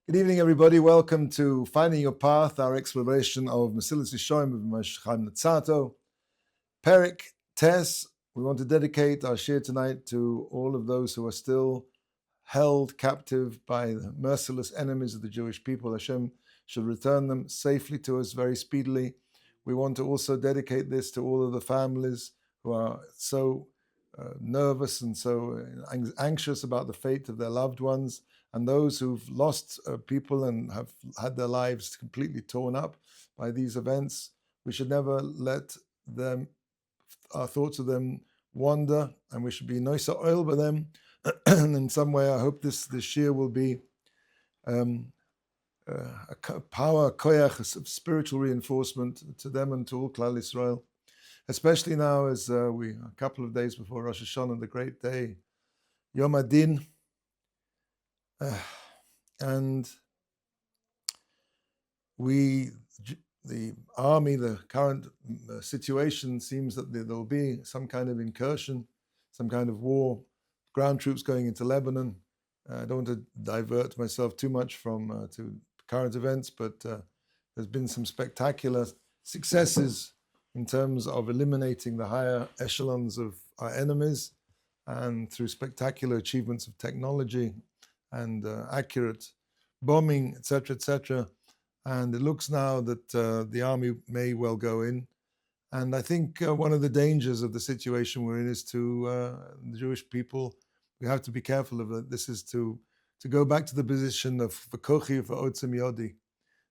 Good evening, everybody. Welcome to Finding Your Path, our exploration of Mesilas Yesharim of Yesharim Netzato. Perek Tes, we want to dedicate our shir tonight to all of those who are still held captive by the merciless enemies of the Jewish people. Hashem should return them safely to us very speedily. We want to also dedicate this to all of the families who are so nervous and so anxious about the fate of their loved ones, and those who've lost people and have had their lives completely torn up by these events. We should never let our thoughts of them wander, and we should be noisa oil by them. And in some way, I hope this shir will be a power, koyach, of spiritual reinforcement to them and to all Klal Yisrael, especially now as we a couple of days before Rosh Hashanah, the great day, Yom Adin. And the army, the current situation seems that there will be some kind of incursion, some kind of war, ground troops going into Lebanon. I don't want to divert myself too much from to current events, but there's been some spectacular successes in terms of eliminating the higher echelons of our enemies, and through spectacular achievements of technology and accurate bombing, etc., etc. And it looks now that the army may well go in. And I think one of the dangers of the situation we're in is to the Jewish people, we have to be careful of it. This is to go back to the position of v'kochi v'otzim yodi,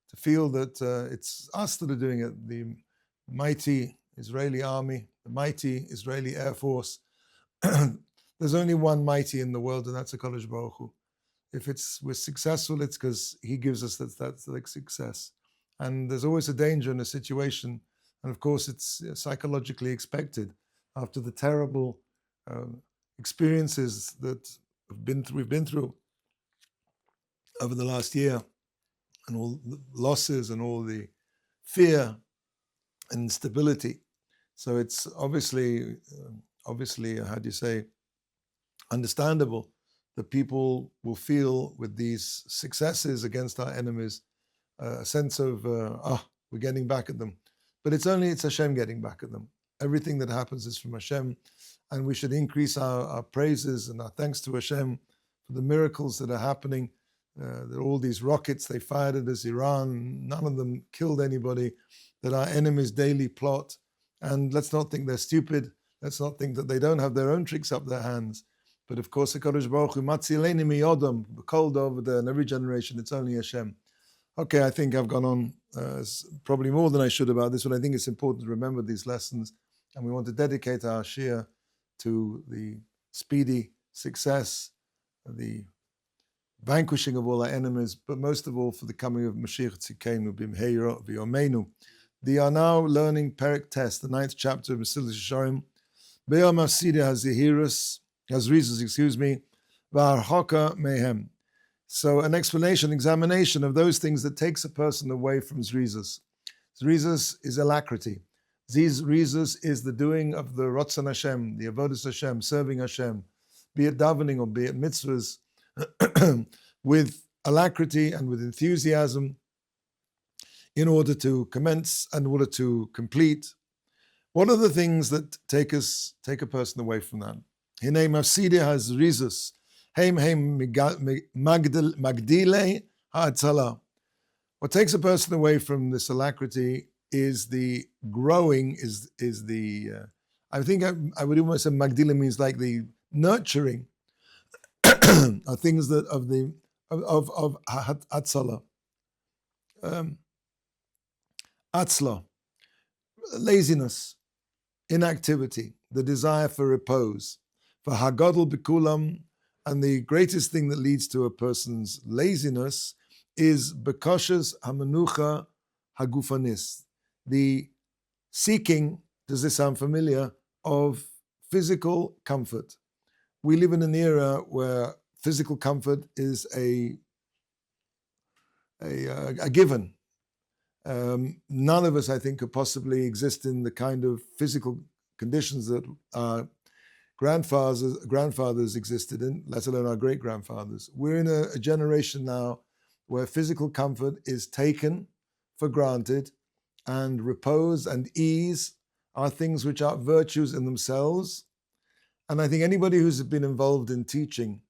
to feel that it's us that are doing it, the mighty Israeli army, the mighty Israeli Air Force. There's only one mighty in the world, and that's HaKadosh Baruch Hu. If we're successful, it's because he gives us that success. And there's always a danger in a situation, and of course it's psychologically expected after the terrible experiences that we've been through over the last year, and all the losses and all the fear and instability. So it's obviously, how do you say, understandable that people will feel with these successes against our enemies a sense of, we're getting back at them. But it's Hashem getting back at them. Everything that happens is from Hashem, and we should increase our praises and our thanks to Hashem for the miracles that are happening. All these rockets they fired at us, Iran, none of them killed anybody, that our enemies daily plot. And let's not think they're stupid. Let's not think that they don't have their own tricks up their hands. But of course, HaKadosh Baruch Hu, Matzileni miyodam, cold over there, in every generation, it's only Hashem. Okay, I think I've gone on probably more than I should about this, but I think it's important to remember these lessons, and we want to dedicate our shir to the speedy success, the vanquishing of all our enemies, but most of all for the coming of Mashiach Tzidkeinu b'mheira v'yomeinu. They are now learning Perek Tes, the 9th chapter of Mesilas Yesharim. Be'yom hafsida has reasons, v'arhoka mehem. So an examination of those things that takes a person away from zrizas. Zrizas is alacrity. Zrizas is the doing of the Ratzon Hashem, the Avodas Hashem, serving Hashem, be it davening or be it mitzvahs, with alacrity and with enthusiasm, in order to commence and in order to complete. What are the things that take a person away from that? Hinei mafside has rizus, heim magdile ha'atzala. What takes a person away from this alacrity is the growing, is the, I think I would almost say magdile means like the nurturing of things that of atzala. Atzla, laziness, inactivity, the desire for repose. For hagadol bikulam, and the greatest thing that leads to a person's laziness is bekoshes hamanucha hagufanis, the seeking, does this sound familiar, of physical comfort. We live in an era where physical comfort is a given. None of us, I think, could possibly exist in the kind of physical conditions that our grandfathers existed in, let alone our great-grandfathers. We're in a generation now where physical comfort is taken for granted, and repose and ease are things which are virtues in themselves. And I think anybody who's been involved in teaching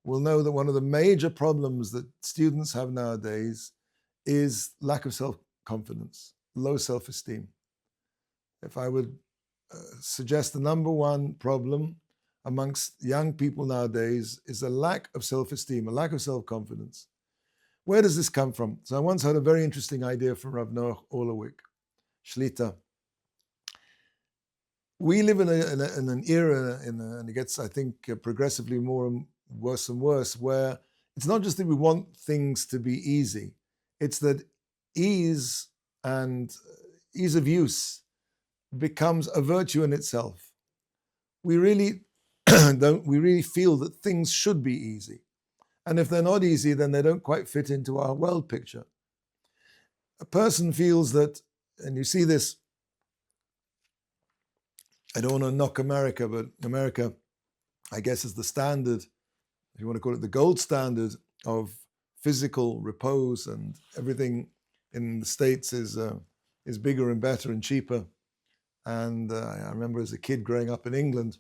will know that one of the major problems that students have nowadays is lack of self-confidence, low self-esteem. If I would suggest the number one problem amongst young people nowadays is a lack of self-esteem, a lack of self-confidence. Where does this come from? So I once heard a very interesting idea from Rav Noach Orlowik, Shlita. We live in an era, and it gets, I think, progressively more and worse, where it's not just that we want things to be easy, it's that ease and ease of use becomes a virtue in itself. We really we really feel that things should be easy. And if they're not easy, then they don't quite fit into our world picture. A person feels that, and you see this, I don't want to knock America, but America, I guess, is the standard, if you want to call it the gold standard of physical repose, and everything in the States is bigger and better and cheaper. And I remember as a kid growing up in England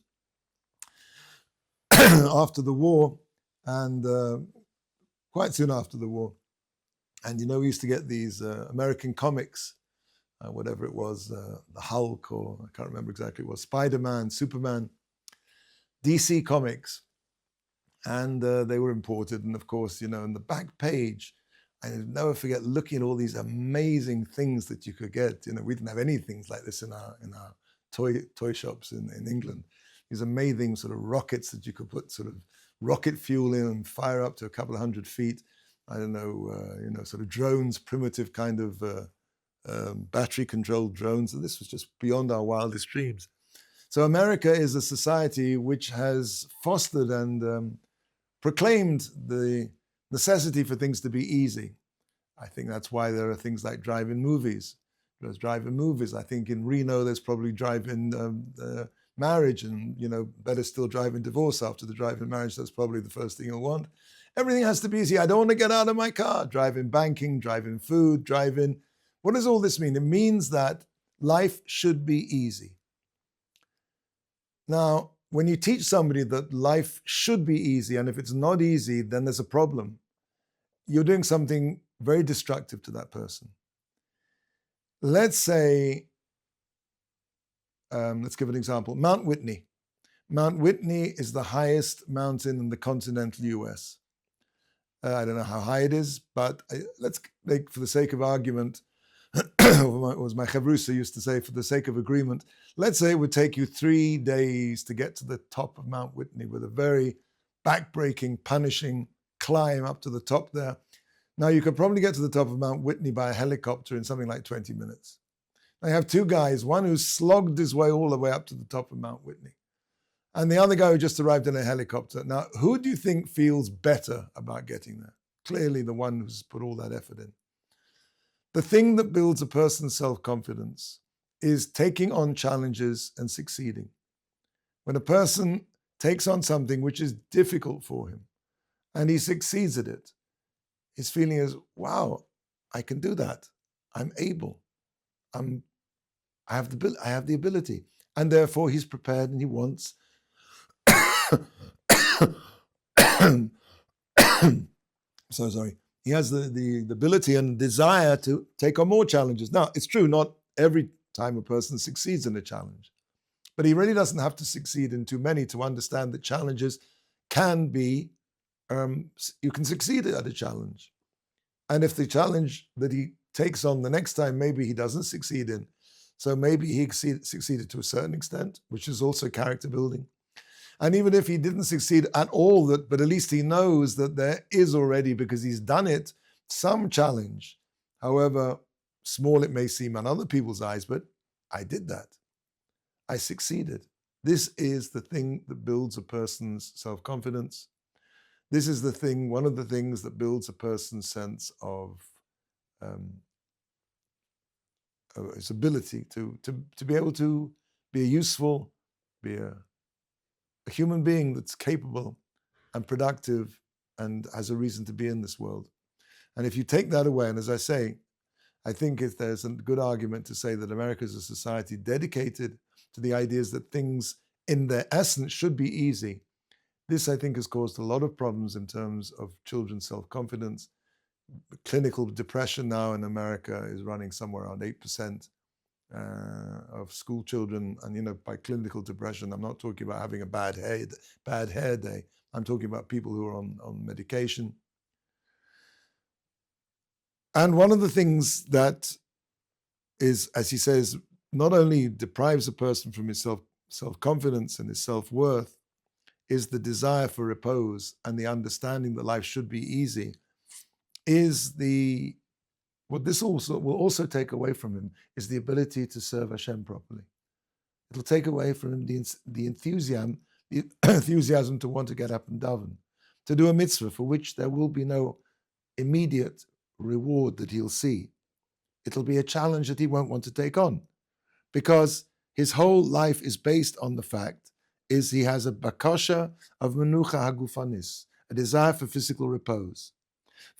after the war, and quite soon after the war. And we used to get these American comics, whatever it was, the Hulk, or I can't remember exactly, it was Spider-Man, Superman, DC comics. And they were imported. And of course, in the back page, I'll never forget looking at all these amazing things that you could get. We didn't have any things like this in our toy shops in England. These amazing sort of rockets that you could put sort of rocket fuel in and fire up to a couple of 100 feet. I don't know, sort of drones, primitive kind of battery-controlled drones. And this was just beyond our wildest dreams. So America is a society which has fostered and proclaimed the necessity for things to be easy. I think that's why there are things like drive-in movies. There's drive-in movies. I think in Reno there's probably drive-in marriage, and better still drive-in divorce after the drive-in marriage. That's probably the first thing you'll want. Everything has to be easy. I don't want to get out of my car. Drive-in banking, drive-in food, drive-in. What does all this mean? It means that life should be easy. Now, when you teach somebody that life should be easy, and if it's not easy, then there's a problem, you're doing something very destructive to that person. Let's say, let's give an example. Mount Whitney. Mount Whitney is the highest mountain in the continental US. I don't know how high it is, but let's make, for the sake of argument, was my chavrusa used to say, for the sake of agreement, let's say it would take you 3 days to get to the top of Mount Whitney with a very backbreaking, punishing climb up to the top there. Now, you could probably get to the top of Mount Whitney by a helicopter in something like 20 minutes. I have two guys, one who slogged his way all the way up to the top of Mount Whitney, and the other guy who just arrived in a helicopter. Now, who do you think feels better about getting there? Clearly the one who's put all that effort in. The thing that builds a person's self-confidence is taking on challenges and succeeding. When a person takes on something which is difficult for him and he succeeds at it, his feeling is, wow, I can do that. I'm able. I have the ability. And therefore he's prepared and he wants so sorry. He has the ability and desire to take on more challenges. Now, it's true, not every time a person succeeds in a challenge, but he really doesn't have to succeed in too many to understand that challenges can be, you can succeed at a challenge. And if the challenge that he takes on the next time, maybe he doesn't succeed in, so maybe he succeeded to a certain extent, which is also character building. And even if he didn't succeed at all, but at least he knows that there is already, because he's done it, some challenge, however small it may seem on other people's eyes, but I did that. I succeeded. This is the thing that builds a person's self-confidence. This is the thing, one of the things that builds a person's sense of his ability to be able to be useful, be a human being that's capable and productive and has a reason to be in this world. And if you take that away, and as I say, I think there's a good argument to say that America is a society dedicated to the ideas that things in their essence should be easy. This, I think, has caused a lot of problems in terms of children's self-confidence. Clinical depression now in America is running somewhere around 8% of school children. And, by clinical depression, I'm not talking about having a bad hair day. I'm talking about people who are on medication. And one of the things that is, as he says, not only deprives a person from his self-confidence and his self-worth, is the desire for repose and the understanding that life should be easy, what this also will also take away from him is the ability to serve Hashem properly. It'll take away from him the enthusiasm to want to get up and daven, to do a mitzvah for which there will be no immediate reward that he'll see. It'll be a challenge that he won't want to take on, because his whole life is based on the fact is he has a bakasha of menucha hagufanis, a desire for physical repose.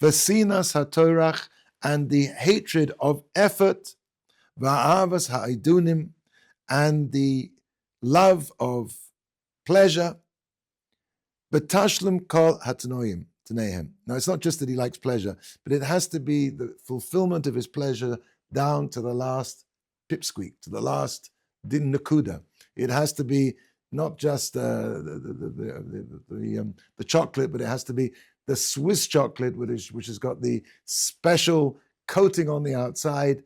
Vasinas hatorach, and the hatred of effort, va'avas ha'idunim, and the love of pleasure, betashlim kol hatanoim. Now, it's not just that he likes pleasure, but it has to be the fulfillment of his pleasure down to the last pipsqueak, to the last din nakuda. It has to be not just the chocolate, but it has to be the Swiss chocolate, which has got the special coating on the outside.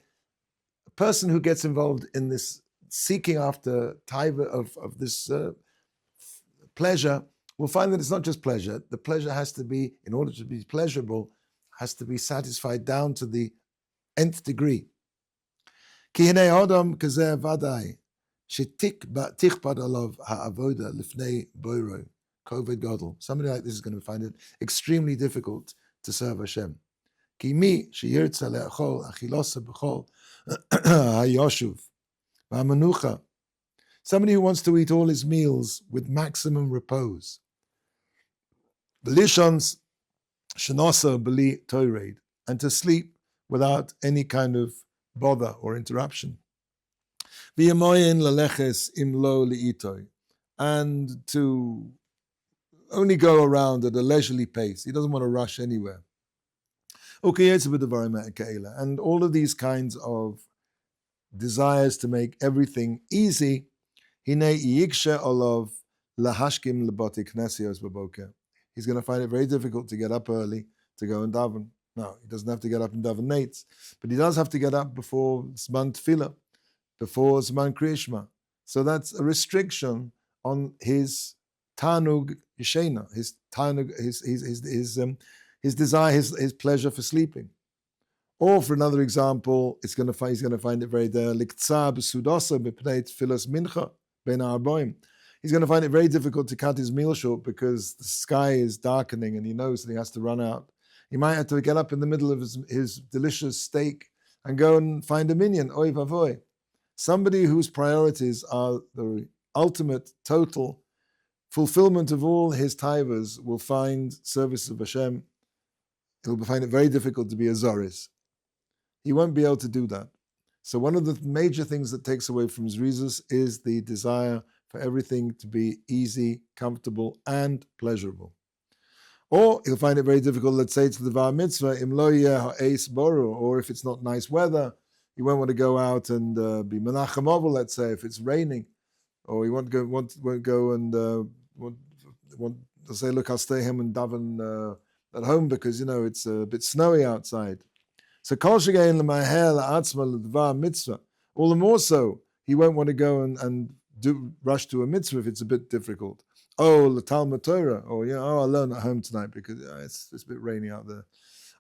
A person who gets involved in this seeking after taiva of this pleasure will find that it's not just pleasure. The pleasure has to be, in order to be pleasurable, has to be satisfied down to the nth degree. Ki hinei adam kazeh vadai, shetichpad alav ha'avoda lifnei boiro, koved gadol. Somebody like this is going to find it extremely difficult to serve Hashem. Ki mi sheyirtza le'achol achilosa b'chol ha'yoshuv v'ha'menucha. Somebody who wants to eat all his meals with maximum repose. Belishons shenosa beli toired, and to sleep without any kind of bother or interruption. V'yamoyin laleches imlo liitoy, and to only go around at a leisurely pace. He doesn't want to rush anywhere. And all of these kinds of desires to make everything easy. He's going to find it very difficult to get up early to go and daven. No, he doesn't have to get up and daven nates, but he does have to get up before Zman Tefillah, before Zman Kriyishma. So that's a restriction on his Tanug Yishena, his Tanug, his desire, his pleasure for sleeping. Or for another example, he's going to find it very there. He's going to find it very difficult to cut his meal short because the sky is darkening and he knows that he has to run out. He might have to get up in the middle of his delicious steak and go and find a minyan, oy vavoy. Somebody whose priorities are the ultimate, total fulfillment of all his taivas will find service of Hashem. He'll find it very difficult to be a zoris. He won't be able to do that. So one of the major things that takes away from his reasons is the desire for everything to be easy, comfortable, and pleasurable. Or he'll find it very difficult, let's say, to the Var Mitzvah, im lo yeh ha'eis boru, or if it's not nice weather, he won't want to go out and be menachem ovel, let's say, if it's raining. Or he won't go and say, look, I'll stay home and daven at home because, it's a bit snowy outside. So kol shegein l'maher la'atzma l'dvar mitzvah. All the more so, he won't want to go and rush to a mitzvah if it's a bit difficult. Oh, l'talmud Torah, or I'll learn at home tonight because it's a bit rainy out there.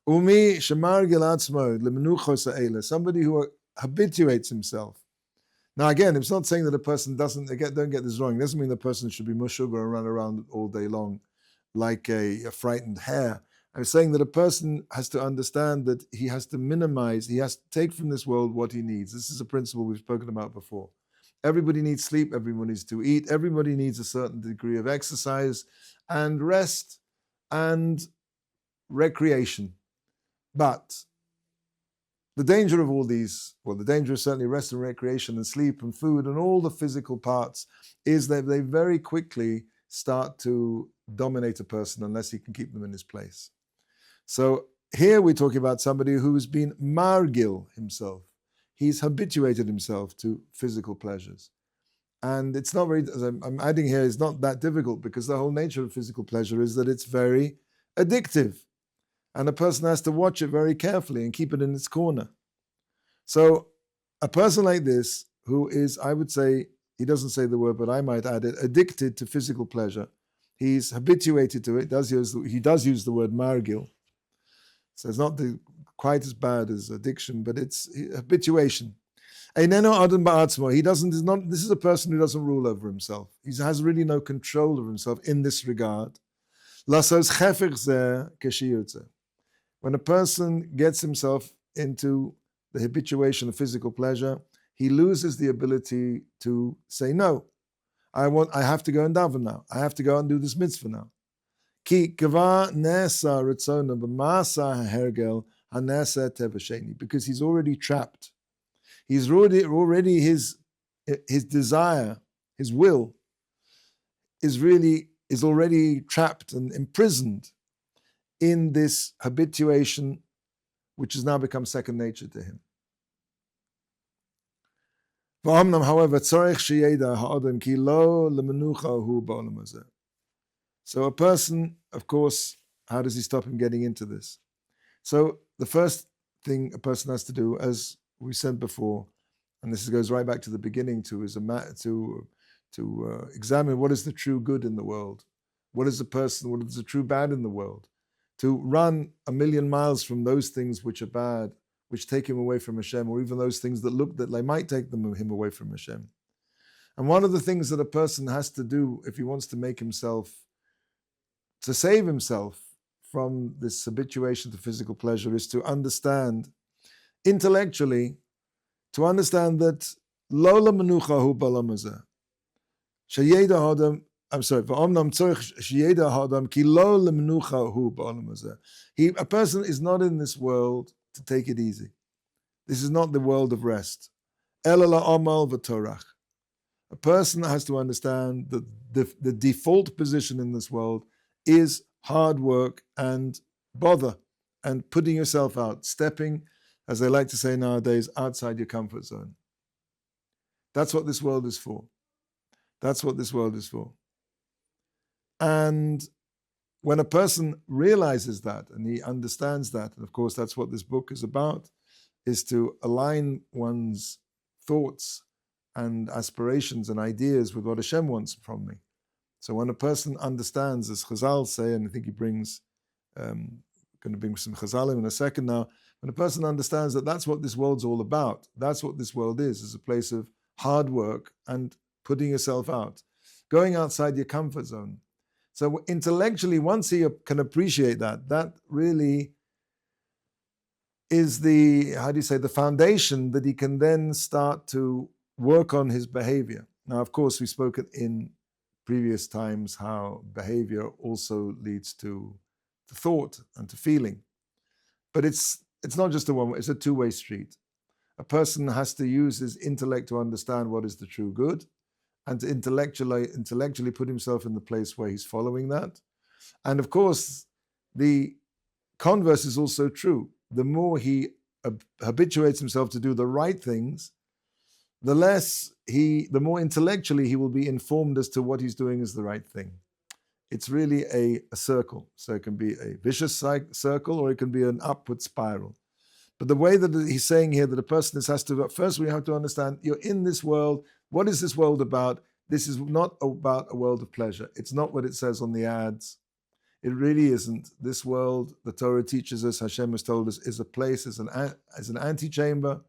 Umi shemar gil atzmo l'menuchos ha'ela. Somebody who habituates himself. Now again, it's not saying that a person don't get this wrong. It doesn't mean the person should be mushug or run around all day long like a frightened hare. I'm saying that a person has to understand that he has to minimize, he has to take from this world what he needs. This is a principle we've spoken about before. Everybody needs sleep, everybody needs to eat, everybody needs a certain degree of exercise and rest and recreation. But the danger of all these, well, the danger is certainly rest and recreation and sleep and food and all the physical parts, is that they very quickly start to dominate a person unless he can keep them in his place. So here we're talking about somebody who's been margil himself. He's habituated himself to physical pleasures. And it's not very, as I'm adding here, it's not that difficult because the whole nature of physical pleasure is that it's very addictive. And a person has to watch it very carefully and keep it in its corner. So a person like this, who is, I would say, he doesn't say the word, but I might add it, addicted to physical pleasure. He's habituated to it. He does use the word margil. So it's not quite as bad as addiction, but it's habituation. Eineno adam ba'atzmo. This is a person who doesn't rule over himself. He has really no control over himself in this regard. Lasos chefech zeh keshiyotze. When a person gets himself into the habituation of physical pleasure, he loses the ability to say no. I have to go and daven now. I have to go and do this mitzvah now. Ki kava nesa ritzona b'masa hergel hanesa tevasheni, because he's already trapped. He's already his desire, his will, is already trapped and imprisoned in this habituation, which has now become second nature to him. However, so a person, of course, how does he stop him getting into this? So the first thing a person has to do, as we said before, and this goes right back to the beginning, to examine what is the true good in the world, what is the true bad in the world, to run 1,000,000 miles from those things which are bad, which take him away from Hashem, or even those things that they might take him away from Hashem. And one of the things that a person has to do if he wants to save himself from this habituation to physical pleasure, is to understand intellectually, that Lola Menucha hu b'olam hazeh. Sheyeda Adam, I'm sorry, v'omnam tzorich sheyeda Adam ki lo lemenucha hu b'olam hazeh. A person is not in this world to take it easy. This is not the world of rest. Ela la'amal v'torach. A person has to understand that the default position in this world is hard work and bother and putting yourself out, stepping, as they like to say nowadays, outside your comfort zone. That's what this world is for. That's what this world is for. And when a person realizes that and he understands that, and of course that's what this book is about, is to align one's thoughts and aspirations and ideas with what Hashem wants from me. So when a person understands, as Chazal say, and I think he brings, going to bring some Chazalim in a second now, when a person understands that that's what this world's all about, that's what this world is a place of hard work and putting yourself out, going outside your comfort zone. So intellectually, once he can appreciate that, that really is the foundation that he can then start to work on his behavior. Now, of course, we've spoken in previous times how behavior also leads to thought and to feeling. But it's not just it's a two-way street. A person has to use his intellect to understand what is the true good, and to intellectually put himself in the place where he's following that. And of course, the converse is also true. The more he habituates himself to do the right things, the more intellectually he will be informed as to what he's doing is the right thing. It's really a circle. So it can be a vicious circle, or it can be an upward spiral. But the way that he's saying here that a person first we have to understand, you're in this world. What is this world about? This is not about a world of pleasure. It's not what it says on the ads. It really isn't. This world, the Torah teaches us, Hashem has told us, is a place, is an antechamber,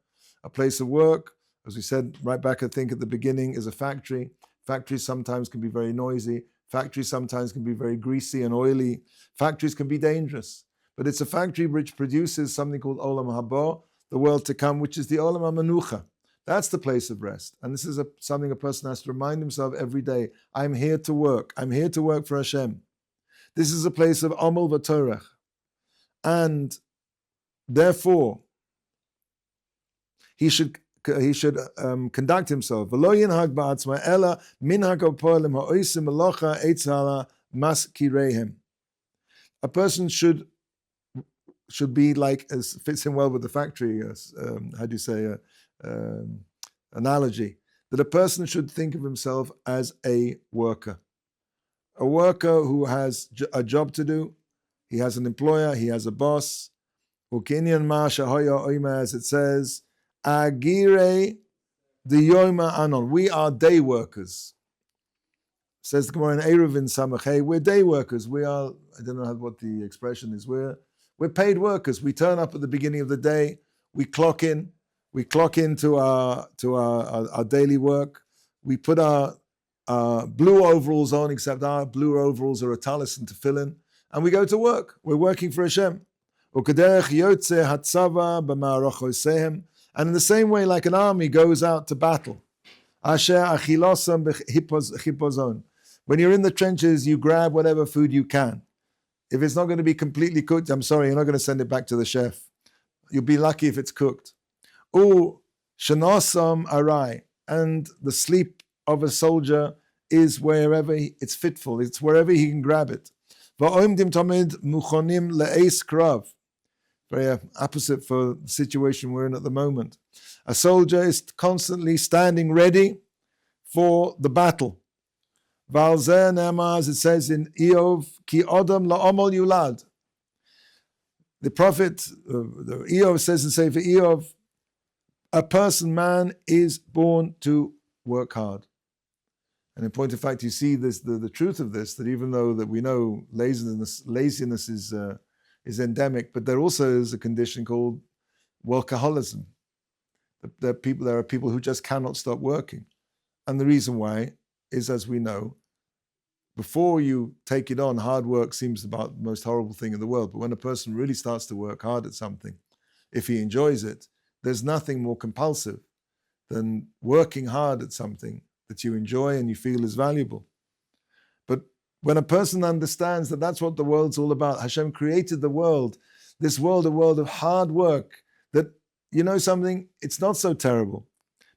a place of work. As we said right back, I think at the beginning, is a factory. Factories sometimes can be very noisy. Factories sometimes can be very greasy and oily. Factories can be dangerous. But it's a factory which produces something called Olam Haba, the world to come, which is the Olam HaManucha. That's the place of rest. And this is something a person has to remind himself every day. I'm here to work. I'm here to work for Hashem. This is a place of Amal V'Torach. And Therefore, he should conduct himself. A person should be like, as fits in well with the factory, how do you say, analogy, that a person should think of himself as a worker who has a job to do. He has an employer, he has a boss. As it says, Agire the Yoma Anon. We are day workers. Says the Gemara in Eruvin Samachay, we're day workers. We are, I don't know what the expression is, we're paid workers. We turn up at the beginning of the day, we clock into our daily work, we put our blue overalls on, except our blue overalls are a talis and tefillin, and we go to work. We're working for Hashem. And in the same way, like an army goes out to battle. When you're in the trenches, you grab whatever food you can. If it's not going to be completely cooked, I'm sorry, you're not going to send it back to the chef. You'll be lucky if it's cooked. Shanasam arai. And the sleep of a soldier is wherever it's fitful. It's wherever he can grab it. Very opposite for the situation we're in at the moment. A soldier is constantly standing ready for the battle. As it says in Eov, Ki Odom la'omol yulad. The prophet, Eov says in Sefer Eov, a man is born to work hard. And in point of fact, you see this, the truth of this, that even though that we know laziness is endemic, but there also is a condition called workaholism. There are people who just cannot stop working. And the reason why is, as we know, before you take it on, hard work seems about the most horrible thing in the world. But when a person really starts to work hard at something, if he enjoys it, there's nothing more compulsive than working hard at something that you enjoy and you feel is valuable. But when a person understands that that's what the world's all about, Hashem created the world, this world, a world of hard work, that, you know something, it's not so terrible,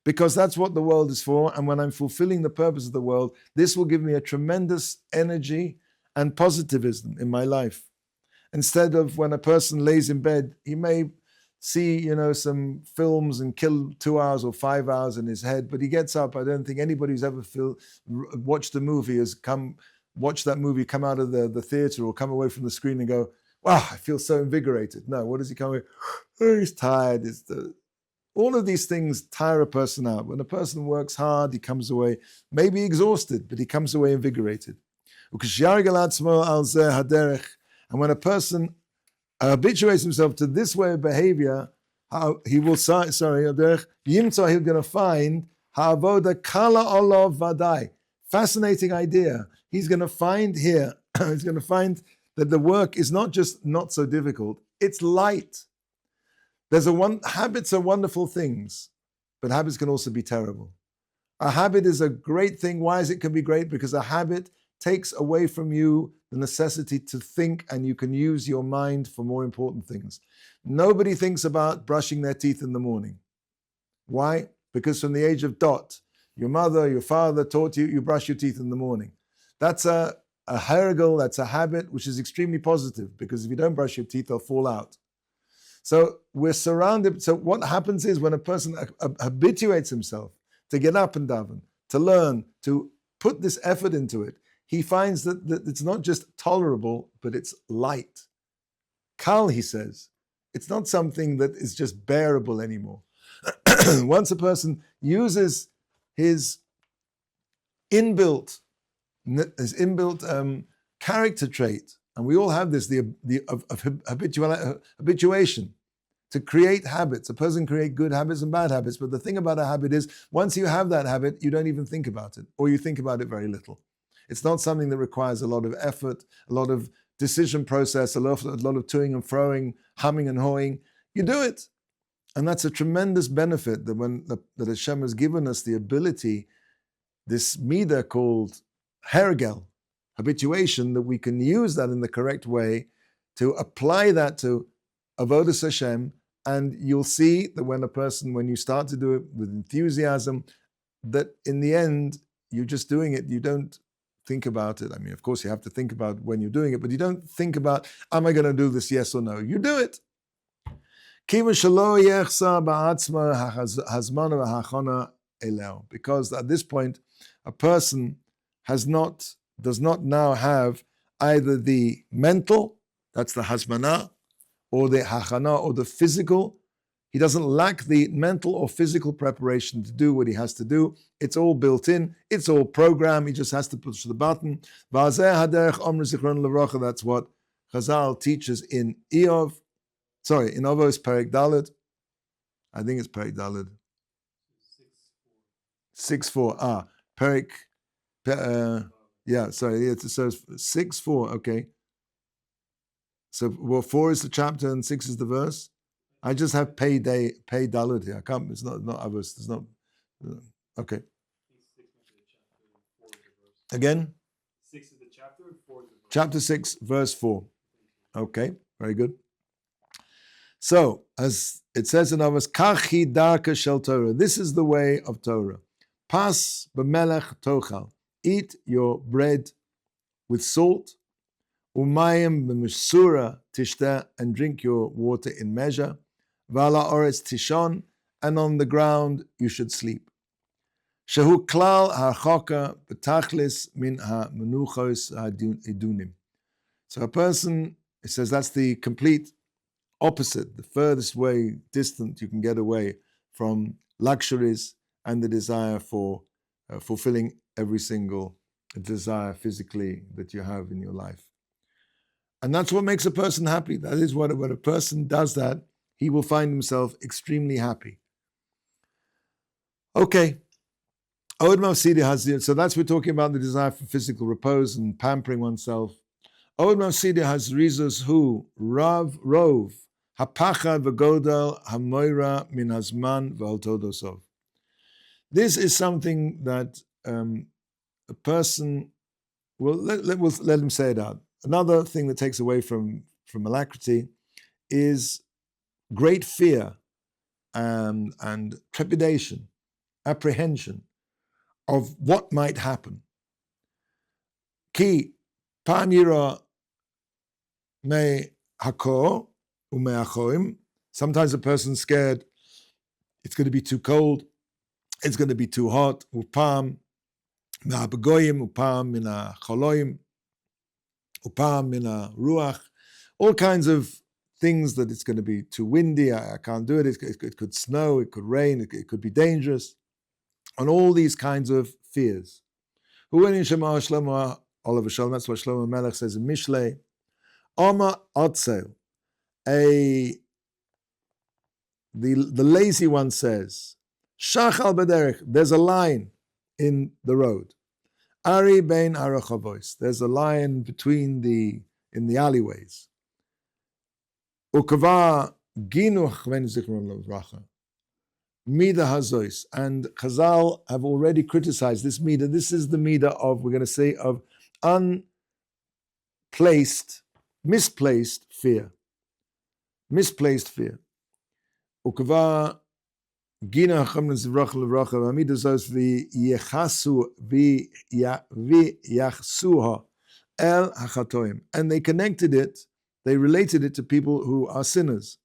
because that's what the world is for. And when I'm fulfilling the purpose of the world, this will give me a tremendous energy and positivism in my life. Instead of when a person lays in bed, he may see, some films and kill 2 hours or 5 hours in his head, but he gets up. I don't think anybody who's ever watched a movie has watch that movie, come out of the theater or come away from the screen and go, wow, I feel so invigorated. No, what does he come away? Oh, he's tired. All of these things tire a person out. When a person works hard, he comes away maybe exhausted, but he comes away invigorated. And when a person habituates himself to this way of behavior, he's going to find ha'avoda kala olav vadai. Fascinating idea. He's going to find here, that the work is not just not so difficult, it's light. Habits are wonderful things, but habits can also be terrible. A habit is a great thing. Why is it can be great? Because a habit takes away from you the necessity to think, and you can use your mind for more important things. Nobody thinks about brushing their teeth in the morning. Why? Because from the age of dot, your mother, your father taught you brush your teeth in the morning. That's a hergel, that's a habit which is extremely positive, because if you don't brush your teeth, they'll fall out. So we're surrounded. So what happens is, when a person habituates himself to get up and daven, to learn, to put this effort into it, he finds that it's not just tolerable, but it's light. Kal, he says, it's not something that is just bearable anymore. Once a person uses his inbuilt character trait, and we all have this, of habituation, to create habits. A person can create good habits and bad habits, but the thing about a habit is, once you have that habit, you don't even think about it, or you think about it very little. It's not something that requires a lot of effort, a lot of decision process, a lot of toing and froing, humming and hawing. You do it. And that's a tremendous benefit, that Hashem has given us the ability, this midah called hergel, habituation, that we can use that in the correct way to apply that to avodas Hashem, and you'll see that when you start to do it with enthusiasm, that in the end, you're just doing it. You don't think about it. I mean, of course, you have to think about when you're doing it, but you don't think about, am I going to do this, yes or no? You do it. Because at this point, a person does not now have either the mental, that's the hazmana, or the hachana, or the physical. He doesn't lack the mental or physical preparation to do what he has to do. It's all built in. It's all programmed. He just has to push the button. That's what Chazal teaches in Avos Perek Daled. I think it's Perek Daled. 6:4. Perek. So 6:4. Okay. So 4 is the chapter and 6 is the verse. I just have pay Daled here. I can't. It's not Avos. It's not. Okay. Again. 6 is the chapter and 4 is the verse. Chapter 6, verse 4. Okay. Very good. So, as it says in Avos, Kachi darka shel Torah. This is the way of Torah. Pas b'melech tochal. Eat your bread with salt. Umayim b'mishsura tishteh, and drink your water in measure. V'ala oretz tishon, and on the ground you should sleep. Shehu klal ha'choka b'tachlis min ha'menuchos ha'edunim. So a person, it says that's the complete opposite, the furthest way distant you can get away from luxuries and the desire for fulfilling every single desire physically that you have in your life. And that's what makes a person happy. That is what, when a person does that, he will find himself extremely happy. Okay. So that's we're talking about the desire for physical repose and pampering oneself. Od Mavsidi has rizos hu rov hapachad v'godel hamoira min hazman v'altodosov. This is something that a person will let him say it out. Another thing that takes away from alacrity is great fear and trepidation, apprehension of what might happen. Ki pa'amira me hakor umeachoim. Sometimes a person's scared it's going to be too cold, it's going to be too hot. Upam me'abegoyim, upam mina choloim, upam mina ruach. All kinds of things that it's going to be too windy, I can't do it, it could snow, it could rain, it could be dangerous. On all these kinds of fears. Who in Shema Shlomo Olav Shalom, that's what Shlomo Melech says in Mishlei. Oma Otzel, the lazy one says, Shachal Bederech, there's a lion in the road. Ari Bein Arachavois, there's a lion in the alleyways. Ukava Ginuch Ven Zichron Lavracha. Mida Hazois, and Chazal have already criticized this Mida. This is the Mida of, we're going to say, of misplaced fear. Misplaced fear. Ukava Gina Chamna Zivrach Levracha Amida Zos v'yechasu v'yachsuha el hachatoim, and they related it to people who are sinners.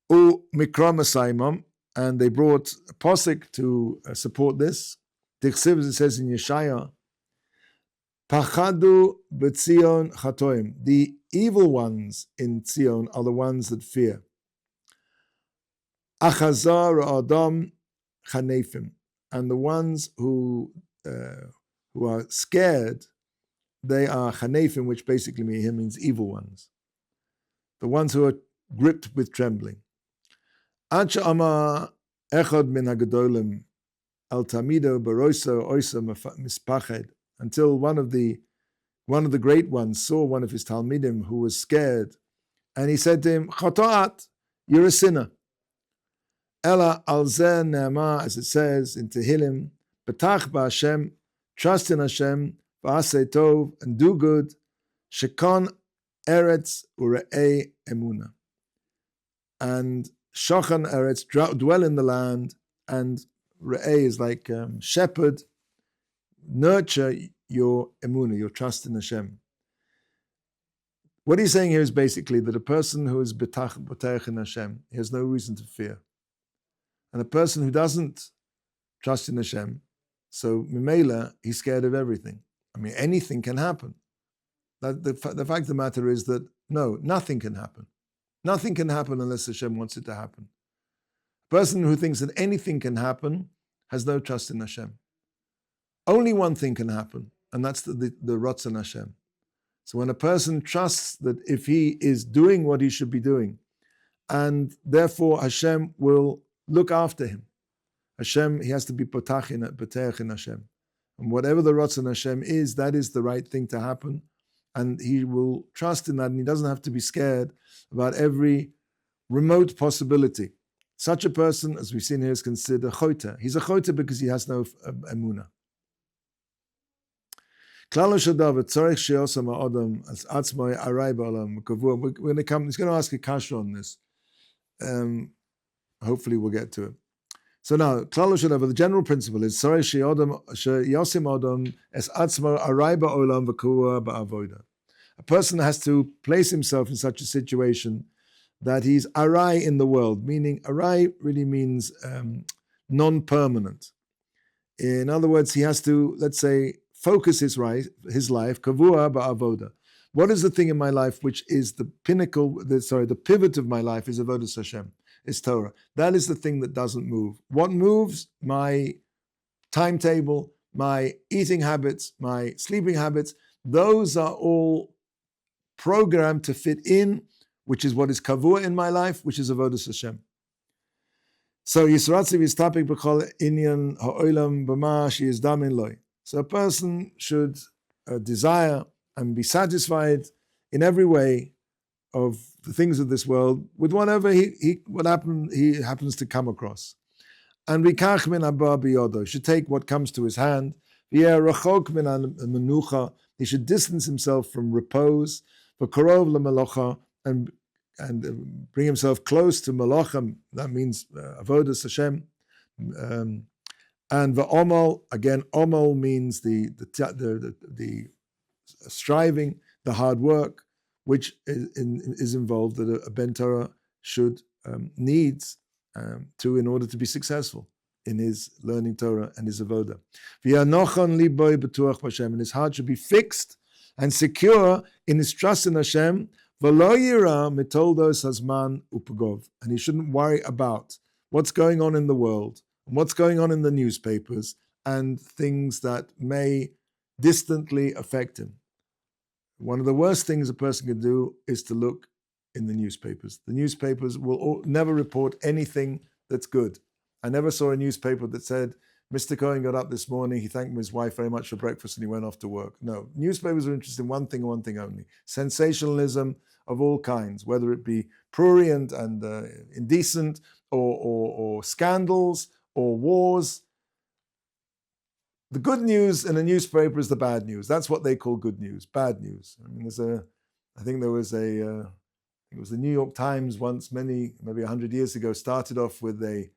U mikra masaimam, and they brought a posik to support this. Tichsiv, it says in Yeshaya, Pachadu b'tzion chatoim. The evil ones in Tzion are the ones that fear. Achazar adam chanefim, and the ones who are scared, they are chanefim, which basically means evil ones. The ones who are gripped with trembling. Until one of the great ones saw one of his talmidim who was scared, and he said to him, Chatoat, you're a sinner. Ela alzeh ne'ama, as it says in Tehillim, Betach ba'Hashem, trust in Hashem, v'aseh tov, and do good, shekon eretz ure'ei emuna. and shochan eretz, dwell in the land, and re'eh is like shepherd, nurture your emunah, your trust in Hashem. What he's saying here is basically that a person who is betach in Hashem, he has no reason to fear. And a person who doesn't trust in Hashem, so Mimela, he's scared of everything. I mean, anything can happen. The fact of the matter is that, no, nothing can happen. Nothing can happen unless Hashem wants it to happen. A person who thinks that anything can happen has no trust in Hashem. Only one thing can happen, and that's the Ratzon Hashem. So when a person trusts that if he is doing what he should be doing, and therefore Hashem will look after him, Hashem, he has to be potach in Hashem. And whatever the Ratzon Hashem is, that is the right thing to happen. And he will trust in that, and he doesn't have to be scared about every remote possibility. Such a person, as we've seen here, is considered a choter. He's a choter because he has no emunah. We're going to come. He's going to ask a kasha on this. Hopefully, we'll get to it. So now, the general principle is a person has to place himself in such a situation that he's arai in the world, meaning arai really means non-permanent. In other words, he has to, let's say, focus his life, kavua ba'avoda. What is the thing in my life which is the pinnacle, the pivot of my life is avodas Hashem, is Torah. That is the thing that doesn't move. What moves? My timetable, my eating habits, my sleeping habits, those are all programmed to fit in, which is what is kavua in my life, which is avodas Hashem. So Yisratziv is topic b'chol inyan ha'olam b'ma she'yizdamin loy. So a person should desire and be satisfied in every way of the things of this world with whatever he happens to come across. And rikach min haba biyodo, should take what comes to his hand. Rachok min menucha, he should distance himself from repose. V'karov lemelocha, and bring himself close to melocha. That means avodas Hashem. And the omol, again, omol means the striving, the hard work, which is involved that a ben Torah should needs in order to be successful in his learning Torah and his avodah. And his heart should be fixed and secure in his trust in Hashem. And he shouldn't worry about what's going on in the world, and what's going on in the newspapers, and things that may distantly affect him. One of the worst things a person can do is to look in the newspapers. The newspapers will never report anything that's good. I never saw a newspaper that said, Mr. Cohen got up this morning, he thanked his wife very much for breakfast and he went off to work. No, newspapers are interested in one thing and one thing only: sensationalism of all kinds, whether it be prurient and indecent, or scandals, or wars. The good news in a newspaper is the bad news. That's what they call good news, bad news. I mean, I think it was the New York Times once, maybe 100 years ago, started off with a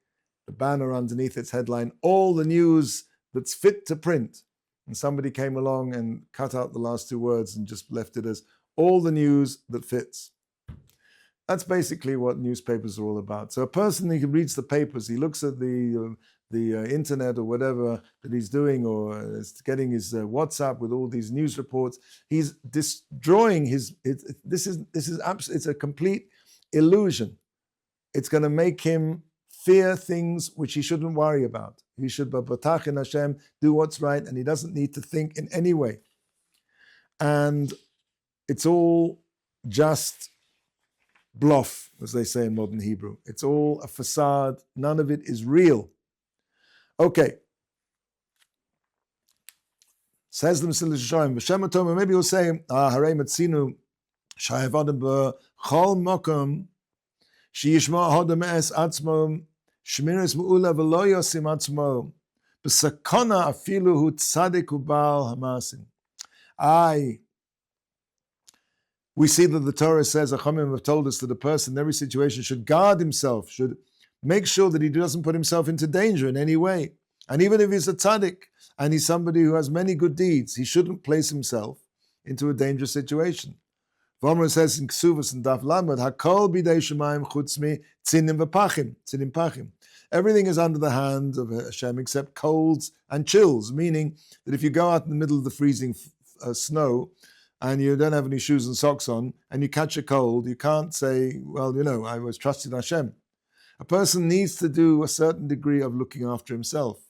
banner underneath its headline, all the news that's fit to print. And somebody came along and cut out the last two words and just left it as all the news that fits. That's basically what newspapers are all about. So a person who reads the papers, he looks at the internet or whatever that he's doing, or is getting his WhatsApp with all these news reports, he's destroying it's a complete illusion. It's going to make him fear things which he shouldn't worry about. He should batach in Hashem, do what's right, and he doesn't need to think in any way. And it's all just bluff, as they say in modern Hebrew. It's all a facade. None of it is real. Okay. Says the Mesilas Yesharim, maybe he'll say, Harei Matzinu, Shayevadim b'chol mokom, sheyishma hodem es atzmo, shmiras mu'ula v'lo yosim atzmo, b'sakona afilu hu tzadik u'bal hamasim. We see that the Torah says, Achamim have told us that a person in every situation should guard himself, should make sure that he doesn't put himself into danger in any way. And even if he's a tzaddik and he's somebody who has many good deeds, he shouldn't place himself into a dangerous situation. V'omer says in Ksuvas and Daf Lamed, Hakol bidei shemayim chutz mi tzinim v'pachim, tzinim pachim. Everything is under the hand of Hashem except colds and chills, meaning that if you go out in the middle of the freezing snow and you don't have any shoes and socks on and you catch a cold, you can't say, well, I was trusting Hashem. A person needs to do a certain degree of looking after himself.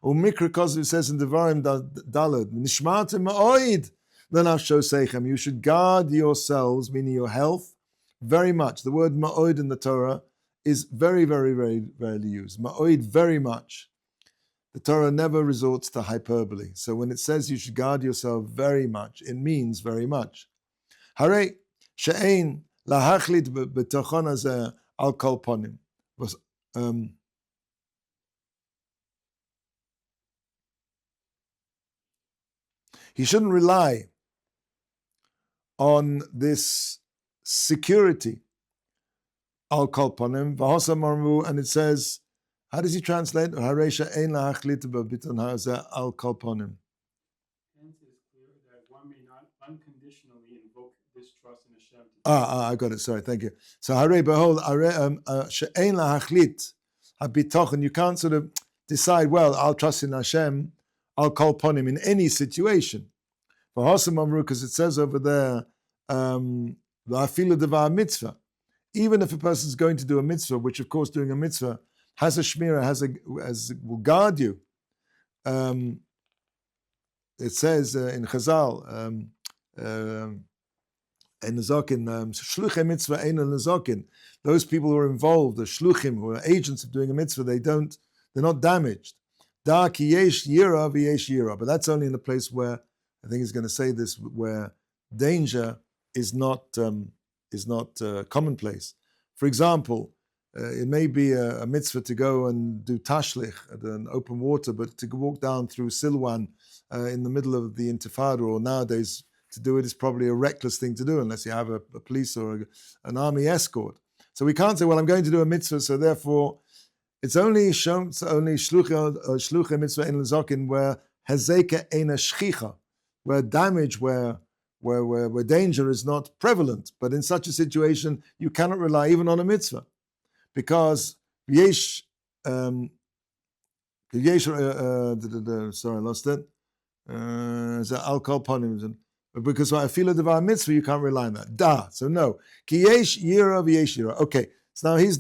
Mikra Kozu says in Devarim Dalad, Nishmatim ma'oid l'nafsho seichem. You should guard yourselves, meaning your health, very much. The word ma'oid in the Torah is very, very, very rarely used. Ma'oid, very much. The Torah never resorts to hyperbole. So when it says you should guard yourself very much, it means very much. Hare she'ein lahachlit b'tochon hazeh al kol ponim. He shouldn't rely on this security. Al kol ponim v'hosa marmu, and it says, how does he translate? Haresha ein lahachlit b'biton hazeh al kol ponim. Hence it is clear that one may not unconditionally invoke this trust in Hashem. I got it. Sorry, thank you. So hare behold, she'ein lahachlit habitochen. You can't sort of decide, well, I'll trust in Hashem, I'll call upon him in any situation. Because it says over there, mitzvah. Even if a person is going to do a mitzvah, which of course doing a mitzvah has a shmirah, will guard you. It says in Chazal, in Nezokin, shluchei mitzvah ein nezokin. Those people who are involved, the shluchim, who are agents of doing a mitzvah, they're not damaged. Da ki yesh yira v'yesh yira. But that's only in a place where, I think he's going to say this, where danger is not commonplace. For example, it may be a mitzvah to go and do tashlich at an open water, but to walk down through Silwan in the middle of the Intifada, or nowadays to do it is probably a reckless thing to do unless you have a police or an army escort. So we can't say, well, I'm going to do a mitzvah, so therefore it's only shluchei mitzvah ein lezokin, where hezeka ein shchicha, where damage, where danger is not prevalent. But in such a situation, you cannot rely even on a mitzvah, because yesh. Sorry, I lost it. I'll call upon him. Because I feel a devar mitzvah, you can't rely on that. So no. Ki yesh yira v'yesh yira. Okay. So he's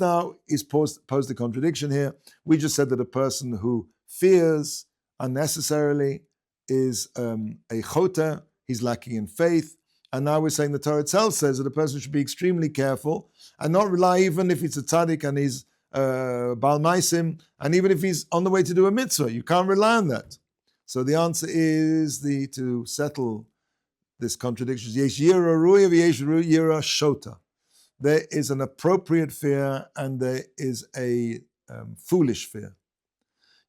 posed a contradiction here. We just said that a person who fears unnecessarily is a chota, he's lacking in faith. And now we're saying the Torah itself says that a person should be extremely careful and not rely, even if it's a tzaddik and he's Baal Maisim, and even if he's on the way to do a mitzvah, you can't rely on that. So the answer is to settle this contradiction. Yesh yira ruya v'yesh yira shota. There is an appropriate fear and there is a foolish fear.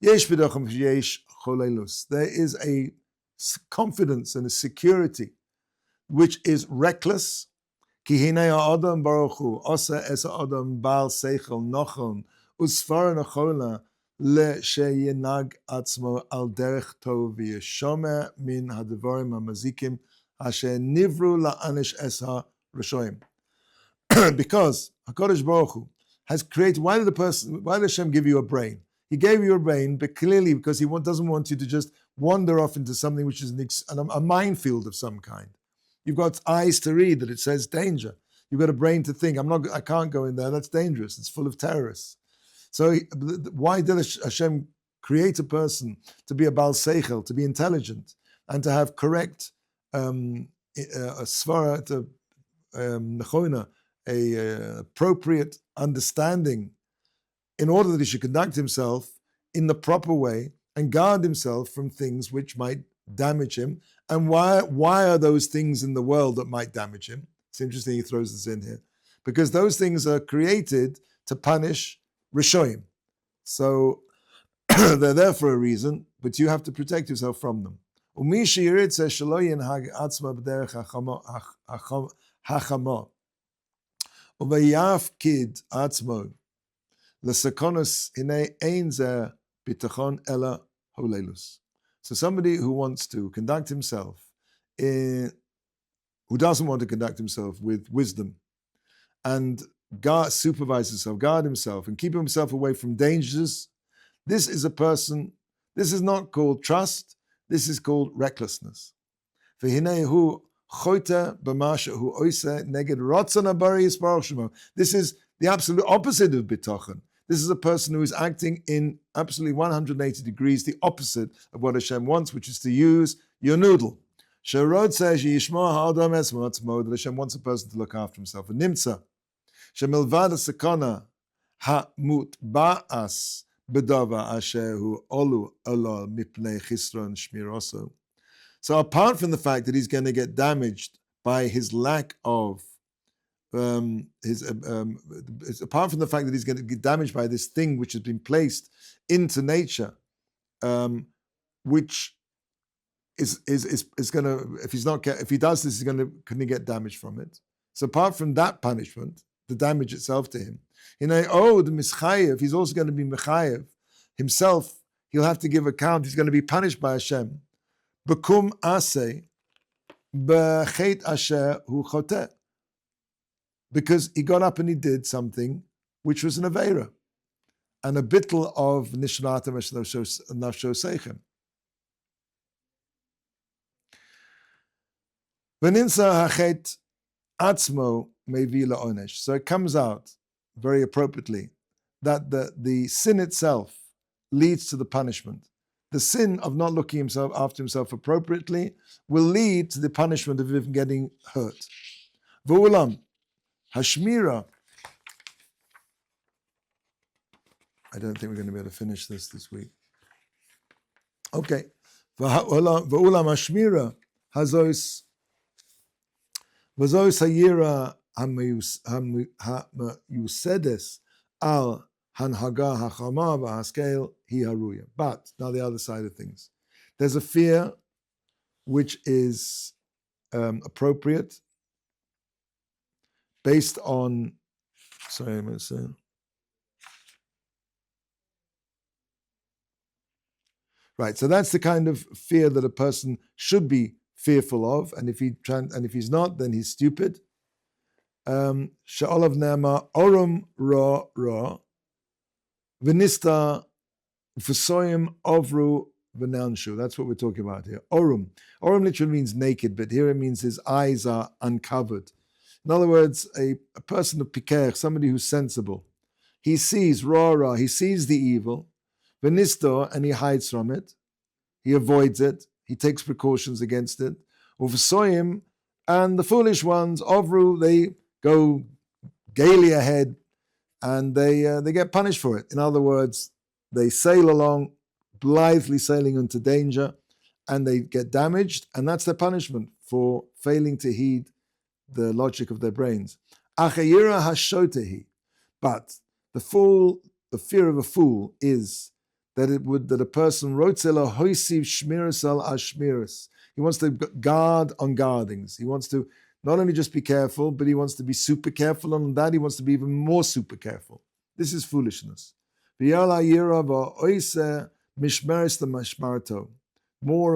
Yesh b'dochem yesh cholelus. There is a confidence and a security which is reckless. Ki hinei ha'adam baruch hu osa es ha'adam bal seichel nochon usfar nochona le'sheyinag atzmo al derech tov v'yeshomer min ha'devarim ha'mazikim asher nivru la'anish es ha'reshoim. Because HaKadosh Baruch Hu has created, why did Hashem give you a brain? He gave you a brain, but clearly because He doesn't want you to just wander off into something which is a minefield of some kind. You've got eyes to read that it says danger. You've got a brain to think, I can't go in there, that's dangerous, it's full of terrorists. So why did Hashem create a person to be a Baal Seichel, to be intelligent, and to have correct svara, nechona, appropriate understanding, in order that he should conduct himself in the proper way and guard himself from things which might damage him. And why are those things in the world that might damage him? It's interesting he throws this in here. Because those things are created to punish Rishoim. So they're there for a reason, but you have to protect yourself from them. hachama. Uvayafkid atzmo lesakonos hine ein ze bitachon ela holelus. So somebody who wants to conduct himself who doesn't want to conduct himself with wisdom and supervise himself, guard himself, and keep himself away from dangers, this is a person, this is not called trust, this is called recklessness. This is the absolute opposite of bitachon. This is a person who is acting in absolutely 180 degrees, the opposite of what Hashem wants, which is to use your noodle. Sharod says, that Hashem wants a person to look after himself. And Nimtza, Shemilvad Sakana Hamut Ba'as Bedava Ashehu Olu Ola Mipnei Chisron Shmiroso. So apart from the fact that he's going to get damaged by his lack of apart from the fact that he's going to get damaged by this thing which has been placed into nature, which is going to, if he does this, can he get damaged from it? So apart from that punishment, the damage itself to him, the mischayev, he's also going to be mechayev himself. He'll have to give account. He's going to be punished by Hashem. Bekum aseh b'chet asher hu choteh, because he got up and he did something which was an aveira and a bittul of nishnatam nafsho seichem. V'ninsa hachet atzmo mevi la'onesh. So it comes out very appropriately that the sin itself leads to the punishment. The sin of not looking after himself appropriately will lead to the punishment of him getting hurt. V'ulam hashmira. I don't think we're going to be able to finish this week. Okay. V'ulam hashmira hazos v'zos hayira hamayusedes al hanhaga hachama v'haskel hi haruya. But now the other side of things, there's a fear which is appropriate based on. Sorry, I'm going to say. Right, so that's the kind of fear that a person should be fearful of, and if he's not, then he's stupid. Sha'olav nema orum ra ra v'nista v'soyim ovru v'nanshu. That's what we're talking about here. Orum literally means naked, but here it means his eyes are uncovered. In other words, a person of piker, somebody who's sensible, he sees ra, he sees the evil, v'nisto, and he hides from it, he avoids it, he takes precautions against it. Uv'soyim, and the foolish ones, ovru, they go gaily ahead, and they get punished for it. In other words, they sail along, blithely sailing into danger, and they get damaged, and that's their punishment for failing to heed the logic of their brains. Achayira hashotehi. But the fear of a fool is that a person rotzela hoisiv shmiras al ashmiras. He wants to guard on guardings. He wants to not only just be careful, but he wants to be super careful. And on that, he wants to be even more super careful. This is foolishness. More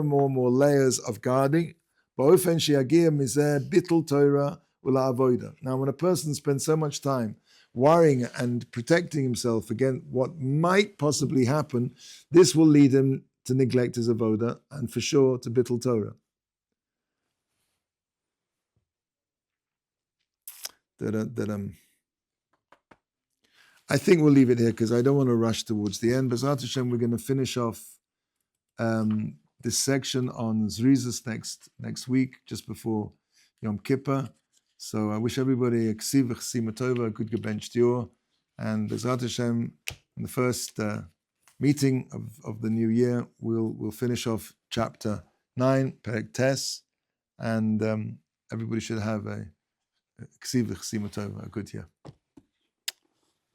and more layers of guarding. Now, when a person spends so much time worrying and protecting himself against what might possibly happen, this will lead him to neglect his avoda and for sure to bittul Torah. I think we'll leave it here because I don't want to rush towards the end. B'ezrat Hashem, we're going to finish off this section on Zrizas next week, just before Yom Kippur. So I wish everybody a ksiv v'chsima tova, a good gebencht yor, and B'ezrat Hashem, in the first meeting of the new year, we'll finish off chapter 9, Perek Tes, and everybody should have a ksiv v'chsima tova, a good year.